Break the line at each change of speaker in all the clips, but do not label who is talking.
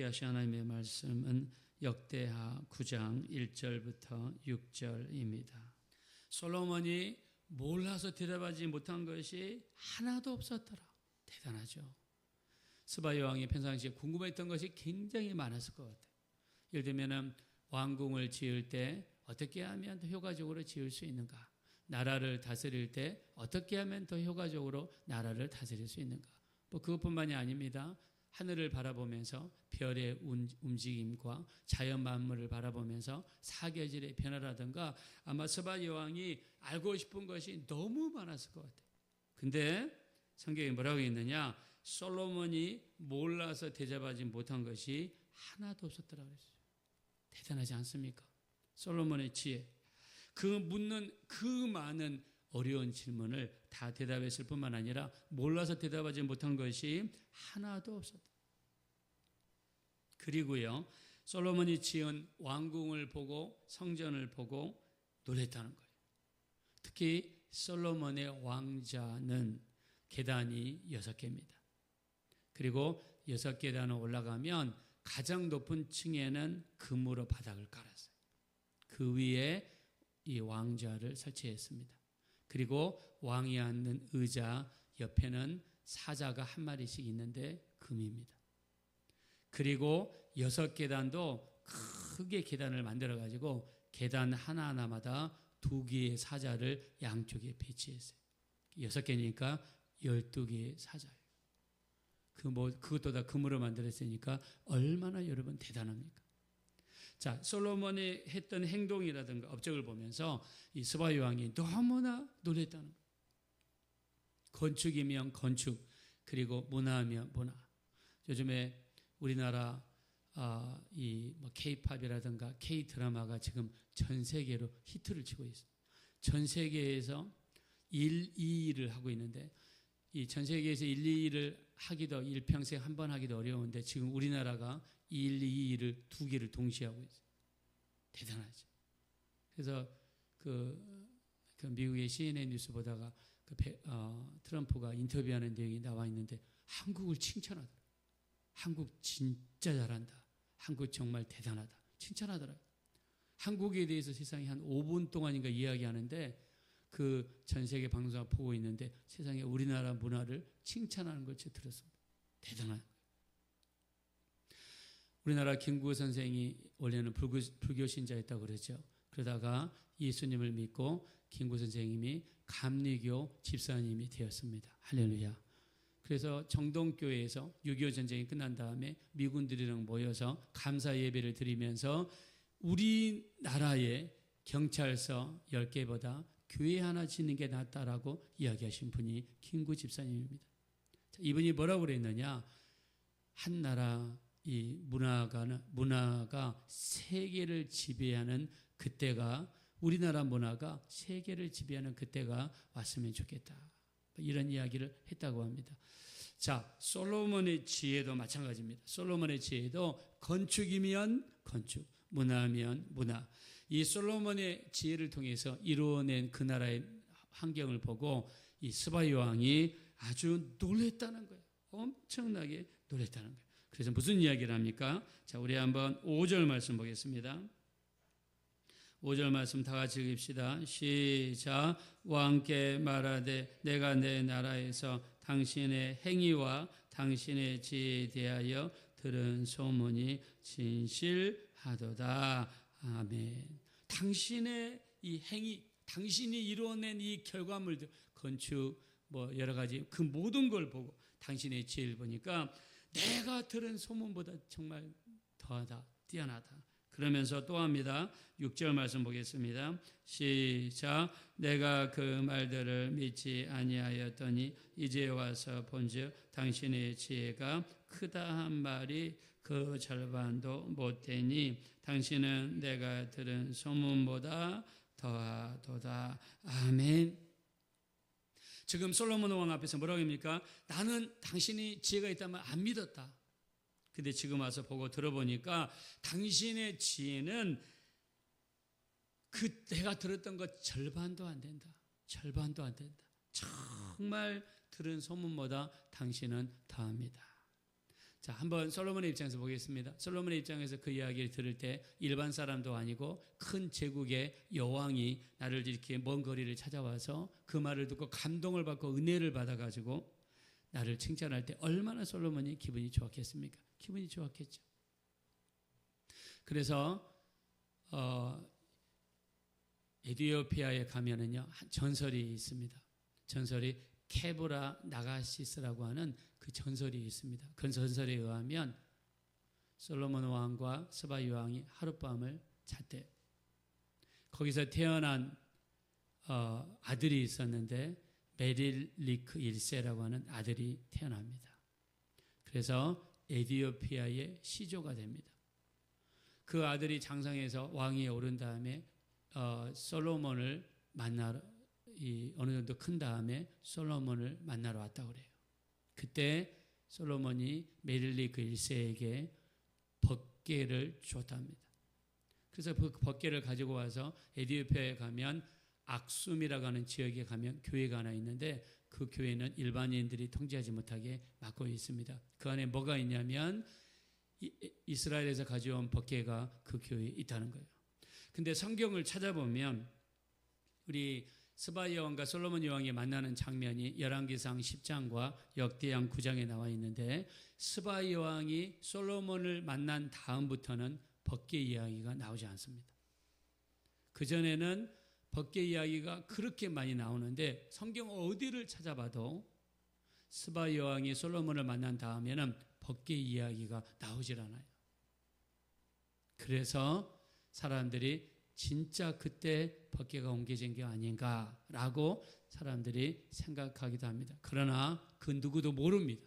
함께 하신 하나님의 말씀은 역대하 9장 1절부터 6절입니다. 솔로몬이 몰라서 대답하지 못한 것이 하나도 없었더라. 대단하죠. 스바 여왕이 평상시에 궁금했던 것이 굉장히 많았을 것 같아요. 예를 들면 왕궁을 지을 때 어떻게 하면 더 효과적으로 지을 수 있는가? 나라를 다스릴 때 어떻게 하면 더 효과적으로 나라를 다스릴 수 있는가? 그것뿐만이 아닙니다. 하늘을 바라보면서 별의 움직임과 자연 만물을 바라보면서 사계절의 변화라든가 아마 스바 여왕이 알고 싶은 것이 너무 많았을 것 같아요. 근데 성경에 뭐라고 있느냐? 솔로몬이 몰라서 대접하지 못한 것이 하나도 없었더라 그랬어요. 대단하지 않습니까? 솔로몬의 지혜. 그 묻는 그 많은 어려운 질문을 다 대답했을 뿐만 아니라 몰라서 대답하지 못한 것이 하나도 없었다. 그리고요, 솔로몬이 지은 왕궁을 보고 성전을 보고 놀랬다는 거예요. 특히 솔로몬의 왕자는 계단이 6개입니다. 그리고 6계단을 올라가면 가장 높은 층에는 금으로 바닥을 깔았어요. 그 위에 이 왕좌를 설치했습니다. 그리고 왕이 앉는 의자 옆에는 사자가 한 마리씩 있는데 금입니다. 그리고 6계단도 크게 계단을 만들어가지고 계단 하나하나마다 2개의 사자를 양쪽에 배치했어요. 6개니까 12개의 사자예요. 그것도 다 금으로 만들었으니까 얼마나 여러분 대단합니까? 자, 솔로몬이 했던 행동이라든가 업적을 보면서 이 스바 여왕이 너무나 놀랬다는 거예요. 건축이면 건축, 그리고 문화하면 문화. 요즘에 우리나라 이 K-팝이라든가 K-드라마가 지금 전 세계로 히트를 치고 있어요. 전 세계에서 1, 2위를 하고 있는데 이 전 세계에서 1, 2위를 하기도 일평생 한 번 하기도 어려운데 지금 우리나라가 1, 2위를 2개를 동시에 하고 있어요. 대단하죠. 그래서 그 미국의 CNN 뉴스 보다가 트럼프가 인터뷰하는 내용이 나와 있는데 한국을 칭찬하더라고요. 한국 진짜 잘한다. 한국 정말 대단하다. 칭찬하더라고요. 한국에 대해서 세상에 한 5분 동안인가 이야기하는데 그 전 세계 방송을 보고 있는데 세상에 우리나라 문화를 칭찬하는 걸 제가 들었습니다. 대단한 거예요. 우리나라 김구 선생이 원래는 불교 신자였다고 그러죠. 그러다가 예수님을 믿고 김구 선생님이 감리교 집사님이 되었습니다. 할렐루야. 그래서 정동교회에서 6.25 전쟁이 끝난 다음에 미군들이랑 모여서 감사 예배를 드리면서 우리나라의 경찰서 10개보다 교회 하나 짓는 게 낫다라고 이야기하신 분이 김구 집사님입니다. 이분이 뭐라고 그랬느냐? 한 나라 이 문화가 세계를 지배하는 그때가, 우리나라 문화가 세계를 지배하는 그때가 왔으면 좋겠다. 이런 이야기를 했다고 합니다. 자, 솔로몬의 지혜도 마찬가지입니다. 솔로몬의 지혜도 건축이면 건축, 문화면 문화. 이 솔로몬의 지혜를 통해서 이루어낸 그 나라의 환경을 보고 이 스바 여왕이 아주 놀랬다는 거예요. 엄청나게 놀랬다는 거예요. 그래서 무슨 이야기를 합니까? 자, 우리 한번 5절 말씀 보겠습니다. 5절 말씀 다 같이 읽읍시다. 시작. 왕께 말하되 내가 내 나라에서 당신의 행위와 당신의 지혜에 대하여 들은 소문이 진실하도다. 아멘. 당신의 이 행위, 당신이 이루어낸 이 결과물들, 건축, 여러 가지 그 모든 걸 보고 당신의 지혜를 보니까 내가 들은 소문보다 정말 더하다, 뛰어나다. 그러면서 또 합니다. 6절 말씀 보겠습니다. 시작. 내가 그 말들을 믿지 아니하였더니 이제 와서 본즉 당신의 지혜가 크다 한 말이 그 절반도 못되니 당신은 내가 들은 소문보다 더하도다. 아멘. 지금 솔로몬 왕 앞에서 뭐라고 합니까? 나는 당신이 지혜가 있다면 안 믿었다. 근데 지금 와서 보고 들어보니까 당신의 지혜는 내가 들었던 것 절반도 안 된다. 절반도 안 된다. 정말 들은 소문보다 당신은 더합니다. 자, 한번 솔로몬의 입장에서 보겠습니다. 솔로몬의 입장에서 그 이야기를 들을 때 일반 사람도 아니고 큰 제국의 여왕이 나를 이렇게 먼 거리를 찾아와서 그 말을 듣고 감동을 받고 은혜를 받아가지고 나를 칭찬할 때 얼마나 솔로몬이 기분이 좋았겠습니까? 기분이 좋았겠죠. 그래서 에티오피아에 가면은요, 전설이 있습니다. 전설이 케보라 나가시스라고 하는 그 전설이 있습니다. 그 전설에 의하면 솔로몬 왕과 스바 여왕이 하룻밤을 잤대요. 거기서 태어난 아들이 있었는데 메릴리크 1세라고 하는 아들이 태어납니다. 그래서 에티오피아의 시조가 됩니다. 그 아들이 장성해서 왕위에 오른 다음에 솔로몬을 만나러 어느 정도 큰 다음에 솔로몬을 만나러 왔다고 그래요. 그때 솔로몬이 메릴리크 1세에게 법궤를 줬답니다. 그래서 그 법궤를 가지고 와서 에티오피아에 가면 악숨이라고 하는 지역에 가면 교회가 하나 있는데 그 교회는 일반인들이 통제하지 못하게 막고 있습니다. 그 안에 뭐가 있냐면 이스라엘에서 가져온 법궤가 그 교회에 있다는 거예요. 근데 성경을 찾아보면 우리 스바 여왕과 솔로몬 여왕이 만나는 장면이 열왕기상 10장과 역대상 9장에 나와 있는데 스바 여왕이 솔로몬을 만난 다음부터는 법궤 이야기가 나오지 않습니다. 그전에는 법궤 이야기가 그렇게 많이 나오는데 성경 어디를 찾아봐도 스바 여왕이 솔로몬을 만난 다음에는 법궤 이야기가 나오질 않아요. 그래서 사람들이 진짜 그때 법궤가 옮겨진 게 아닌가라고 사람들이 생각하기도 합니다. 그러나 그 누구도 모릅니다.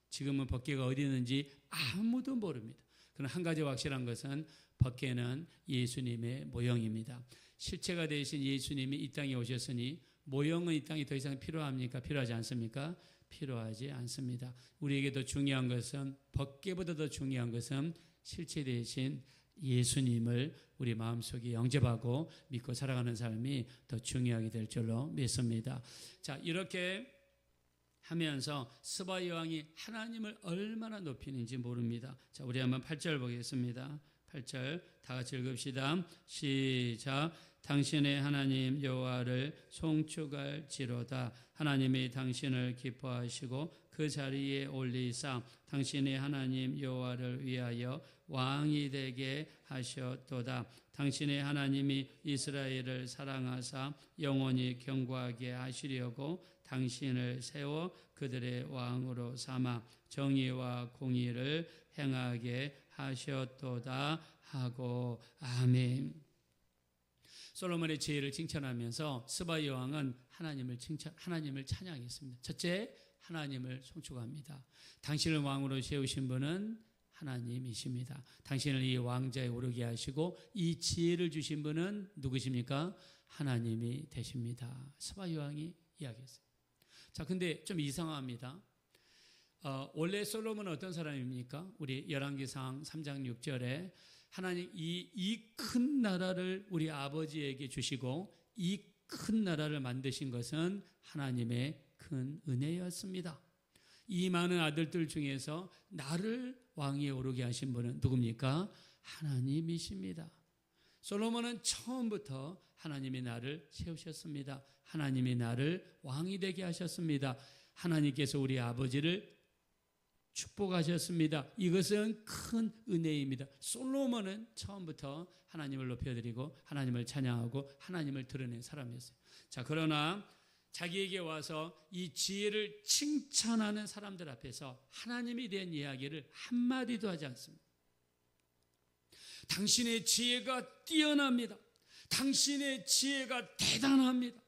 지금은 법궤가 어디 있는지 아무도 모릅니다. 그러나 한 가지 확실한 것은 법궤는 예수님의 모형입니다. 실체가 되신 예수님이 이 땅에 오셨으니 모형은 이 땅에 더 이상 필요합니까? 필요하지 않습니까? 필요하지 않습니다. 우리에게 더 중요한 것은 법궤보다 더 중요한 것은 실체 되신 예수님을 우리 마음속에 영접하고 믿고 살아가는 삶이 더 중요하게 될 줄로 믿습니다. 자, 이렇게 하면서 스바 여왕이 하나님을 얼마나 높이는지 모릅니다. 자, 우리 한번 8절 보겠습니다. 8절 다 같이 읽읍시다. 시작. 당신의 하나님 여호와를 송축할지로다. 하나님이 당신을 기뻐하시고 그 자리에 올리사 당신의 하나님 여호와를 위하여 왕이 되게 하셨도다. 당신의 하나님이 이스라엘을 사랑하사 영원히 경고하게 하시려고 당신을 세워 그들의 왕으로 삼아 정의와 공의를 행하게 하셨도다 하고 아멘. 솔로몬의 지혜를 칭찬하면서 스바 여왕은 하나님을 찬양했습니다. 첫째, 하나님을 송축합니다. 당신을 왕으로 세우신 분은 하나님이십니다. 당신을 이 왕자에 오르게 하시고 이 지혜를 주신 분은 누구십니까? 하나님이 되십니다. 스바 여왕이 이야기했어요. 자, 근데 좀 이상합니다. 원래 솔로몬은 어떤 사람입니까? 우리 열왕기상 3장 6절에 하나님 이 큰 나라를 우리 아버지에게 주시고 이 큰 나라를 만드신 것은 하나님의 큰 은혜였습니다. 이 많은 아들들 중에서 나를 왕위에 오르게 하신 분은 누굽니까? 하나님이십니다. 솔로몬은 처음부터 하나님이 나를 세우셨습니다. 하나님이 나를 왕이 되게 하셨습니다. 하나님께서 우리 아버지를 축복하셨습니다. 이것은 큰 은혜입니다. 솔로몬은 처음부터 하나님을 높여드리고 하나님을 찬양하고 하나님을 드러낸 사람이었어요. 자, 그러나 자기에게 와서 이 지혜를 칭찬하는 사람들 앞에서 하나님에 대한 이야기를 한마디도 하지 않습니다. 당신의 지혜가 뛰어납니다. 당신의 지혜가 대단합니다.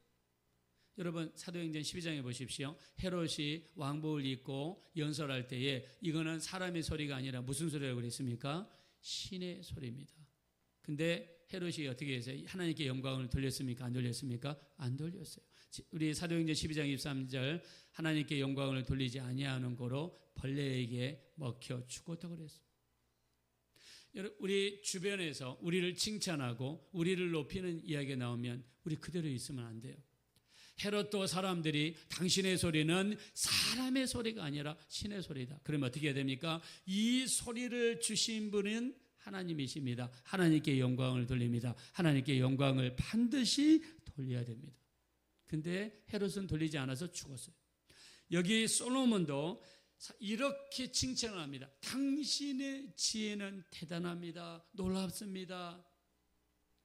여러분 사도행전 12장에 보십시오. 헤롯이 왕복을 입고 연설할 때에 이거는 사람의 소리가 아니라 무슨 소리라고 그랬습니까? 신의 소리입니다. 근데 헤롯이 어떻게 해서 하나님께 영광을 돌렸습니까? 안 돌렸습니까? 안 돌렸어요. 우리 사도행전 12장 23절 하나님께 영광을 돌리지 아니하는 거로 벌레에게 먹혀 죽었다고 그랬어요. 우리 주변에서 우리를 칭찬하고 우리를 높이는 이야기가 나오면 우리 그대로 있으면 안 돼요. 헤롯도 사람들이 당신의 소리는 사람의 소리가 아니라 신의 소리다. 그러면 어떻게 해야 됩니까? 이 소리를 주신 분은 하나님이십니다. 하나님께 영광을 돌립니다. 하나님께 영광을 반드시 돌려야 됩니다. 근데 헤롯은 돌리지 않아서 죽었어요. 여기 솔로몬도 이렇게 칭찬을 합니다. 당신의 지혜는 대단합니다. 놀랍습니다.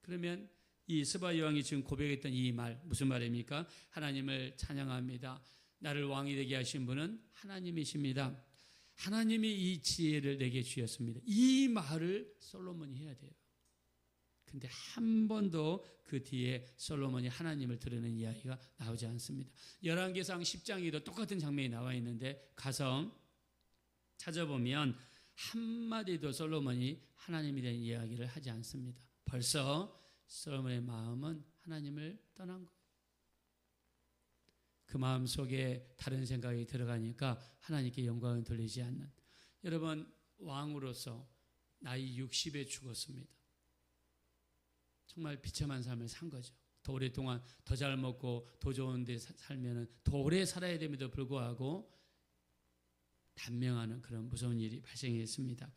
그러면 이 스바야 왕이 지금 고백했던 이 말 무슨 말입니까? 하나님을 찬양합니다. 나를 왕이 되게 하신 분은 하나님이십니다. 하나님이 이 지혜를 내게 주셨습니다. 이 말을 솔로몬이 해야 돼요. 근데 한 번도 그 뒤에 솔로몬이 하나님을 드러낸 이야기가 나오지 않습니다. 열왕기상 10장에도 똑같은 장면이 나와 있는데 가서 찾아보면 한마디도 솔로몬이 하나님에 대한 이야기를 하지 않습니다. 벌써 솔로몬의 마음은 하나님을 떠난 거예요. 그 마음 속에 다른 생각이 들어가니까 하나님께 영광을 돌리지 않는, 여러분 왕으로서 나이 60에 죽었습니다. 정말 비참한 삶을 산 거죠. 더 오랫동안 더 잘 먹고 더 좋은 데 살면 더 오래 살아야 됨에도 불구하고 단명하는 그런 무서운 일이 발생했습니다.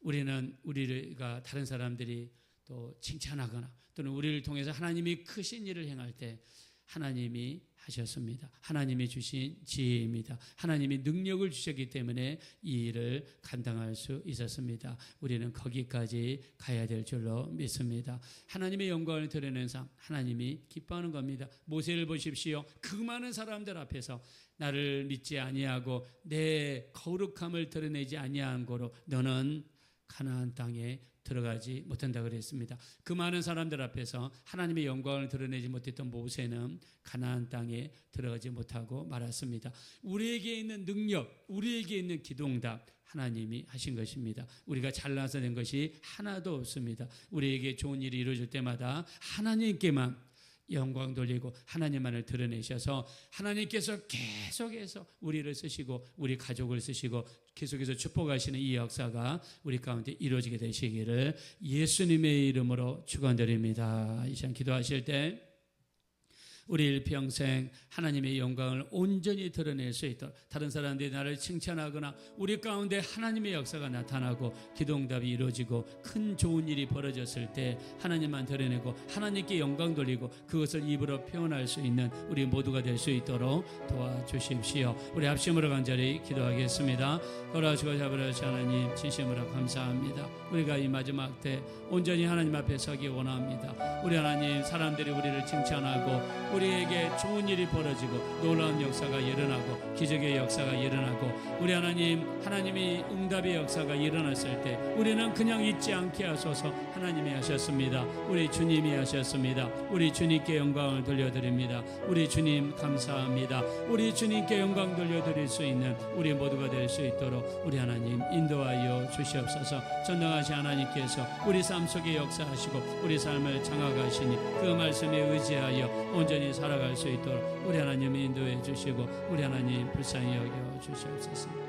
우리가 다른 사람들이 또 칭찬하거나 또는 우리를 통해서 하나님이 크신 일을 행할 때 하나님이 하셨습니다. 하나님이 주신 지혜입니다. 하나님이 능력을 주셨기 때문에 이 일을 감당할 수 있었습니다. 우리는 거기까지 가야 될 줄로 믿습니다. 하나님의 영광을 드러내는 삶, 하나님이 기뻐하는 겁니다. 모세를 보십시오. 그 많은 사람들 앞에서 나를 믿지 아니하고 내 거룩함을 드러내지 아니한 고로 너는 가나안 땅에 들어가지 못한다 그랬습니다. 그 많은 사람들 앞에서 하나님의 영광을 드러내지 못했던 모세는 가나안 땅에 들어가지 못하고 말았습니다. 우리에게 있는 능력, 우리에게 있는 기도응답 하나님이 하신 것입니다. 우리가 잘나서 된 것이 하나도 없습니다. 우리에게 좋은 일이 이루어질 때마다 하나님께만 영광 돌리고 하나님만을 드러내셔서 하나님께서 계속해서 우리를 쓰시고 우리 가족을 쓰시고 계속해서 축복하시는 이 역사가 우리 가운데 이루어지게 되시기를 예수님의 이름으로 축원드립니다. 이 시간 기도하실 때 우리 일평생 하나님의 영광을 온전히 드러낼 수 있도록 다른 사람들이 나를 칭찬하거나 우리 가운데 하나님의 역사가 나타나고 기도응답이 이루어지고 큰 좋은 일이 벌어졌을 때 하나님만 드러내고 하나님께 영광 돌리고 그것을 입으로 표현할 수 있는 우리 모두가 될 수 있도록 도와주십시오. 우리 합심으로 간절히 기도하겠습니다. 걸어주고 잡으라시 하나님 진심으로 감사합니다. 우리가 이 마지막 때 온전히 하나님 앞에 서기 원합니다. 우리 하나님, 사람들이 우리를 칭찬하고 우리에게 좋은 일이 벌어지고 놀라운 역사가 일어나고 기적의 역사가 일어나고 우리 하나님, 하나님이 응답의 역사가 일어났을 때 우리는 그냥 잊지 않게 하소서. 하나님이 하셨습니다. 우리 주님이 하셨습니다. 우리 주님께 영광을 돌려드립니다. 우리 주님 감사합니다. 우리 주님께 영광 돌려드릴 수 있는 우리 모두가 될 수 있도록 우리 하나님 인도하여 주시옵소서. 전능하신 하나님께서 우리 삶 속에 역사하시고 우리 삶을 장악하시니 그 말씀에 의지하여 온전히 살아갈 수 있도록 우리 하나님 인도해 주시고 우리 하나님 불쌍히 여겨 주시옵소서.